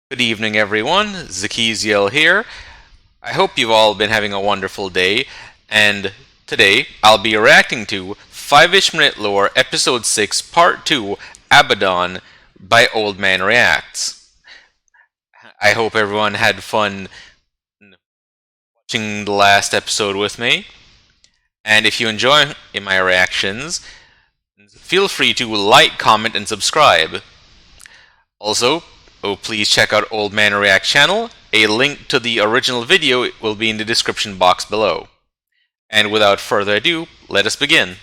Good evening, everyone. Zakiziel here. I hope you've all been having a wonderful day, and today I'll be reacting to 5-ish Minute Lore Episode 6 Part 2 Abaddon by Old Man Reacts. I hope everyone had fun watching the last episode with me, and if you enjoy my reactions, feel free to like, comment, and subscribe. Also, please check out Old Man React channel. A link to the original video will be in the description box below. And without further ado, let us begin.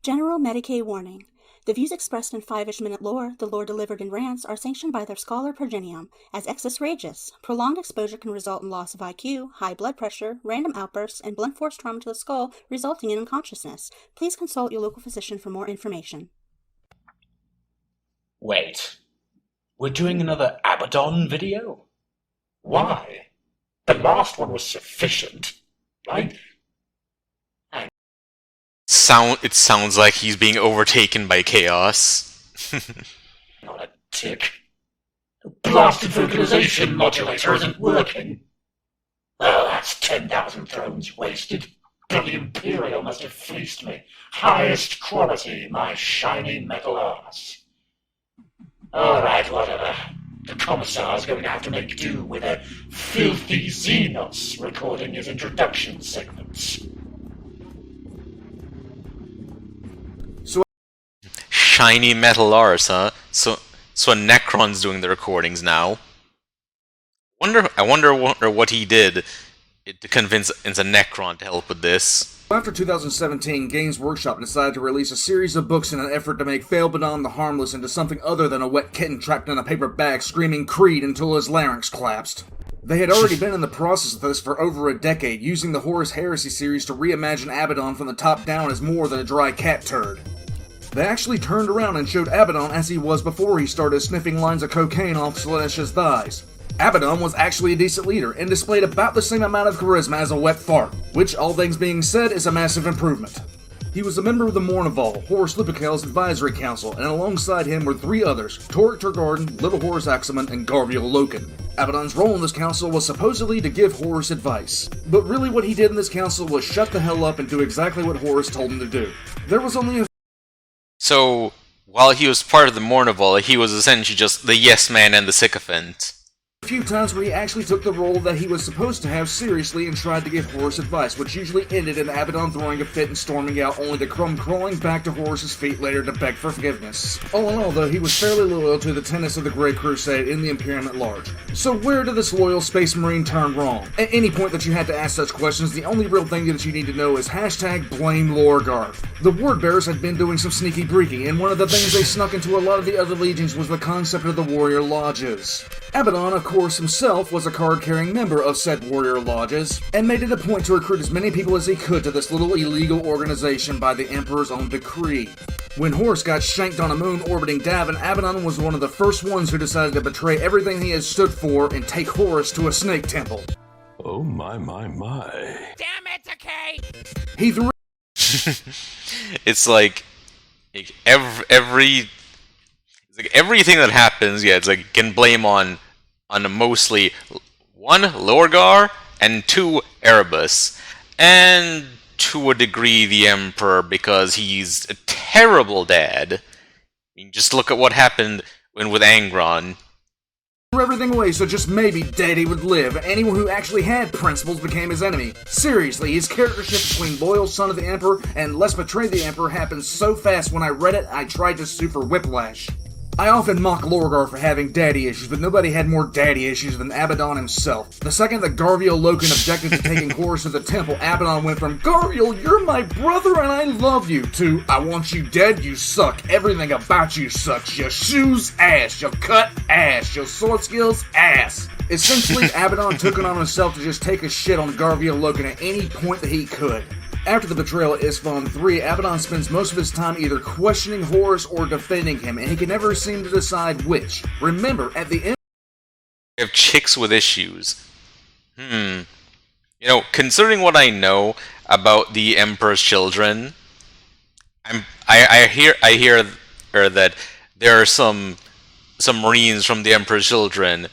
General Medicaid warning. The views expressed in 5-ish Minute Lore, the lore delivered in rants, are sanctioned by their scholar Progenium as excess rageous. Prolonged exposure can result in loss of IQ, high blood pressure, random outbursts, and blunt force trauma to the skull, resulting in unconsciousness. Please consult your local physician for more information. Wait, we're doing another Abaddon video? Why? The last one was sufficient. It sounds like he's being overtaken by chaos. Not a tick. The blasted vocalization modulator isn't working. Oh, that's 10,000 thrones wasted. Bloody Imperial must have fleeced me. Highest quality, my shiny metal ass. Alright, whatever. The Commissar's going to have to make do with a filthy Xenos recording his introduction segments. Shiny metal Lars, huh? So Necron's doing the recordings now. I wonder what he did to convince a Necron to help with this. After 2017, Games Workshop decided to release a series of books in an effort to make Phaelbadon the Harmless into something other than a wet kitten trapped in a paper bag screaming Creed until his larynx collapsed. They had already been in the process of this for over a decade, using the Horus Heresy series to reimagine Abaddon from the top down as more than a dry cat turd. They actually turned around and showed Abaddon as he was before he started sniffing lines of cocaine off Slaanesh's thighs. Abaddon was actually a decent leader and displayed about the same amount of charisma as a wet fart, which, all things being said, is a massive improvement. He was a member of the Mournival, Horus Lupercal's advisory council, and alongside him were three others, Torek Turgarden, Little Horus Axeman, and Garviel Loken. Abaddon's role in this council was supposedly to give Horus advice, but really what he did in this council was shut the hell up and do exactly what Horus told him to do. There was only a So, while he was part of the Mournival, he was essentially just the yes man and the sycophant. few times where he actually took the role that he was supposed to have seriously and tried to give Horus advice, which usually ended in Abaddon throwing a fit and storming out, only to Crumb crawling back to Horus's feet later to beg for forgiveness. All in all, though, he was fairly loyal to the tenets of the Great Crusade and the Imperium at large. So where did this loyal Space Marine turn wrong? At any point that you had to ask such questions, the only real thing that you need to know is #blame Lorgar. The Word Bearers had been doing some sneaky breaking, and one of the things they snuck into a lot of the other legions was the concept of the Warrior Lodges. Abaddon, of course, himself was a card-carrying member of said Warrior Lodges, and made it a point to recruit as many people as he could to this little illegal organization by the Emperor's own decree. When Horus got shanked on a moon orbiting Davin, Abaddon was one of the first ones who decided to betray everything he had stood for and take Horus to a snake temple. Oh my. Damn it, okay! He threw It's like everything that happens, yeah, it's like you can blame on mostly one, Lorgar, and two, Erebus, and to a degree the Emperor, because he's a terrible dad. I mean, just look at what happened with Angron. everything away so just maybe Daddy would live, and anyone who actually had principles became his enemy. Seriously, his character shift between loyal son of the Emperor and let's betray the Emperor happened so fast when I read it, I tried to sue for whiplash. I often mock Lorgar for having daddy issues, but nobody had more daddy issues than Abaddon himself. The second that Garviel Loken objected to taking Horus to the temple, Abaddon went from, "Garviel, you're my brother and I love you," to, "I want you dead, you suck. Everything about you sucks. Your shoes, ass. Your cut, ass. Your sword skills, ass." Essentially, Abaddon took it on himself to just take a shit on Garviel Loken at any point that he could. After the betrayal at Isfahan 3, Abaddon spends most of his time either questioning Horus or defending him, and he can never seem to decide which. Remember, at the end We have chicks with issues. You know, considering what I know about the Emperor's children, I hear that there are some Marines from the Emperor's children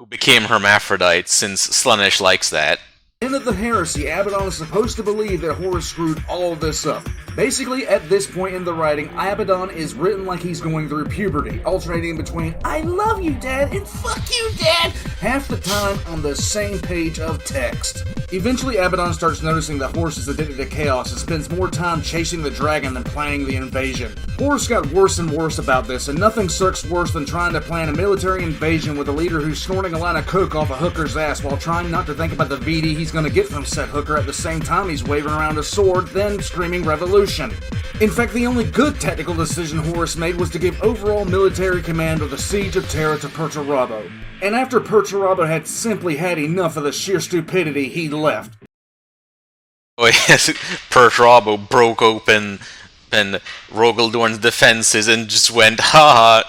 who became hermaphrodites, since Slaanesh likes that. End of the heresy, Abaddon is supposed to believe that Horus screwed all of this up. Basically, at this point in the writing, Abaddon is written like he's going through puberty, alternating between "I love you, Dad" and "fuck you, Dad" half the time on the same page of text. Eventually, Abaddon starts noticing that Horus is addicted to chaos and spends more time chasing the dragon than planning the invasion. Horus got worse and worse about this, and nothing sucks worse than trying to plan a military invasion with a leader who's snorting a line of coke off a hooker's ass while trying not to think about the VD he's gonna get from said hooker at the same time he's waving around a sword, then screaming revolution. In fact, the only good tactical decision Horus made was to give overall military command of the Siege of Terra to Perturabo. And after Perturabo had simply had enough of the sheer stupidity, he left. Oh yes, Perturabo broke open Rogaldorn's defenses and just went, I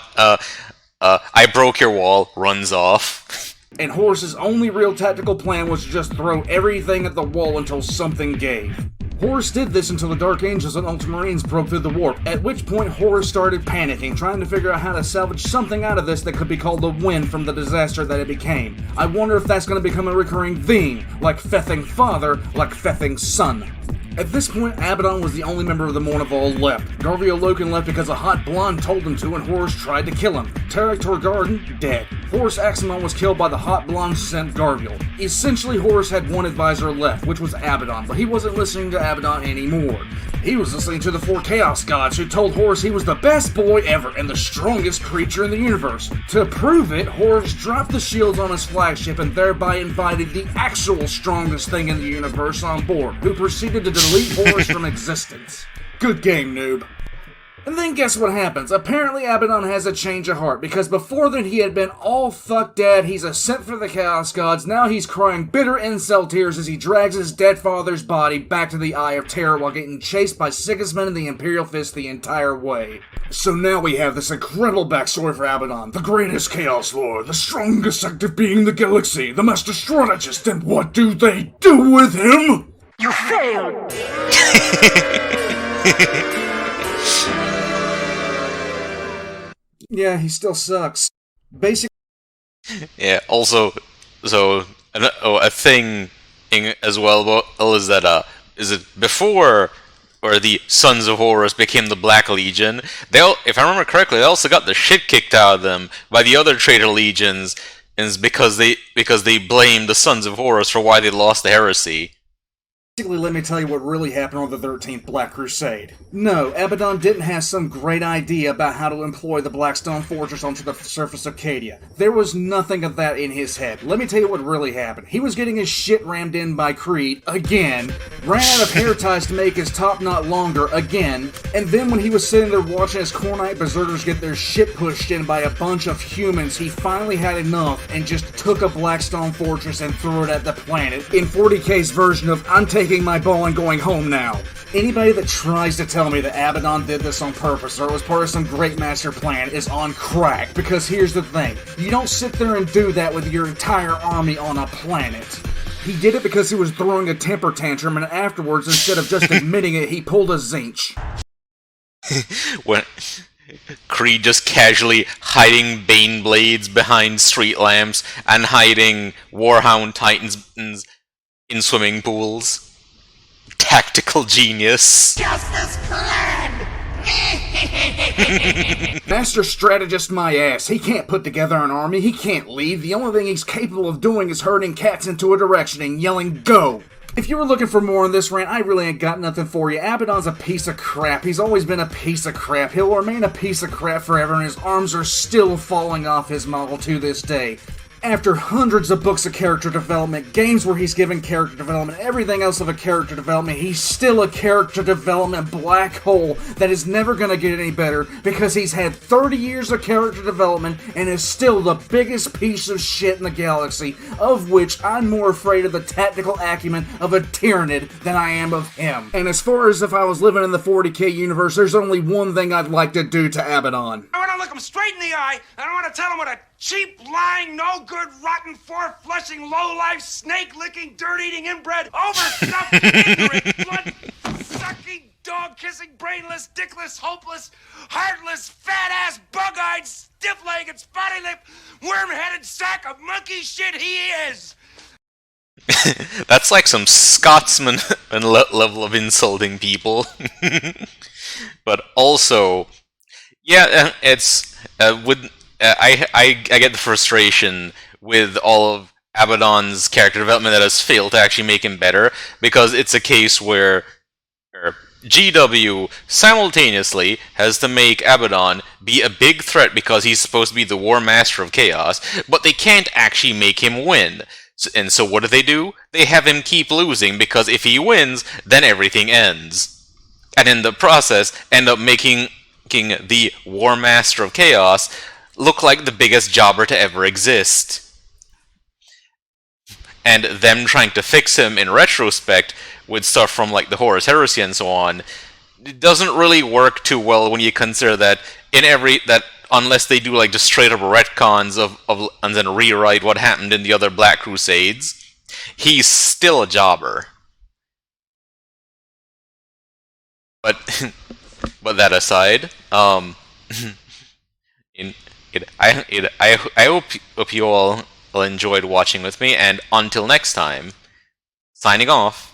broke your wall, runs off. And Horus's only real tactical plan was to just throw everything at the wall until something gave. Horus did this until the Dark Angels and Ultramarines broke through the warp, at which point Horus started panicking, trying to figure out how to salvage something out of this that could be called a win from the disaster that it became. I wonder if that's going to become a recurring theme, like Fething Father, like Fething Son. At this point, Abaddon was the only member of the Mournival left. Garviel Loken left because a hot blonde told him to and Horus tried to kill him. Tarek Torgarden, dead. Horus Aximon was killed by the hot blonde sent Garviel. Essentially, Horus had one advisor left, which was Abaddon, but he wasn't listening to Abaddon anymore. He was listening to the four Chaos Gods, who told Horus he was the best boy ever and the strongest creature in the universe. To prove it, Horus dropped the shields on his flagship and thereby invited the actual strongest thing in the universe on board, who proceeded to delete Horus from existence. Good game, noob. And then guess what happens? Apparently Abaddon has a change of heart, because before then he had been all fuck dad, he's a sent for the Chaos Gods, now he's crying bitter incel tears as he drags his dead father's body back to the Eye of Terror while getting chased by Sigismund and the Imperial Fist the entire way. So now we have this incredible backstory for Abaddon, the greatest Chaos Lord, the strongest active being in the galaxy, the master strategist, and what do they do with him? You failed! Yeah, he still sucks. Basically, Yeah, also, so, a thing as well is that, is it before, or the Sons of Horus became the Black Legion, if I remember correctly, they also got the shit kicked out of them by the other traitor legions, and it's because they blamed the Sons of Horus for why they lost the heresy. let me tell you what really happened on the 13th Black Crusade. No, Abaddon didn't have some great idea about how to employ the Blackstone Fortress onto the surface of Cadia. There was nothing of that in his head. Let me tell you what really happened. He was getting his shit rammed in by Creed, again, ran out of hair ties to make his top knot longer, again, and then when he was sitting there watching his Khornite Berserkers get their shit pushed in by a bunch of humans, he finally had enough and just took a Blackstone Fortress and threw it at the planet, in 40K's version of, I'm taking my ball and going home now. Anybody that tries to tell me that Abaddon did this on purpose or it was part of some great master plan is on crack, because here's the thing. You don't sit there and do that with your entire army on a planet. He did it because he was throwing a temper tantrum, and afterwards, instead of just admitting it, he pulled a Zinch. When Creed just casually hiding Bane Blades behind street lamps and hiding Warhound Titans in swimming pools. Tactical genius. Justice Clan! Master strategist my ass. He can't put together an army. He can't lead. The only thing he's capable of doing is herding cats into a direction and yelling, go! If you were looking for more on this rant, I really ain't got nothing for you. Abaddon's a piece of crap. He's always been a piece of crap. He'll remain a piece of crap forever, and his arms are still falling off his model to this day. After hundreds of books of character development, games where he's given character development, everything else of a character development, he's still a character development black hole that is never gonna get any better because he's had 30 years of character development and is still the biggest piece of shit in the galaxy, of which I'm more afraid of the tactical acumen of a Tyrannid than I am of him. And as far as if I was living in the 40K universe, there's only one thing I'd like to do to Abaddon. I want to look him straight in the eye, and I want to tell him what a cheap, lying, no-good, rotten, four-flushing, low-life, snake-licking, dirt-eating, inbred, overstuffed, ignorant, blood-sucking dog-kissing, brainless, dickless, hopeless, heartless, fat-ass, bug-eyed, stiff-legged, spotty-lipped, worm-headed sack of monkey shit he is! That's like some Scotsman level of insulting people. But also, yeah, it's I get the frustration with all of Abaddon's character development that has failed to actually make him better, because it's a case where GW simultaneously has to make Abaddon be a big threat because he's supposed to be the War Master of Chaos, but they can't actually make him win. And so what do? They have him keep losing, because if he wins, then everything ends. And in the process, end up making the War Master of Chaos look like the biggest jobber to ever exist. And them trying to fix him in retrospect with stuff from like the Horus Heresy and so on, it doesn't really work too well when you consider that unless they do like just straight up retcons of and then rewrite what happened in the other Black Crusades, he's still a jobber. But that aside, I hope you all enjoyed watching with me, and until next time, signing off.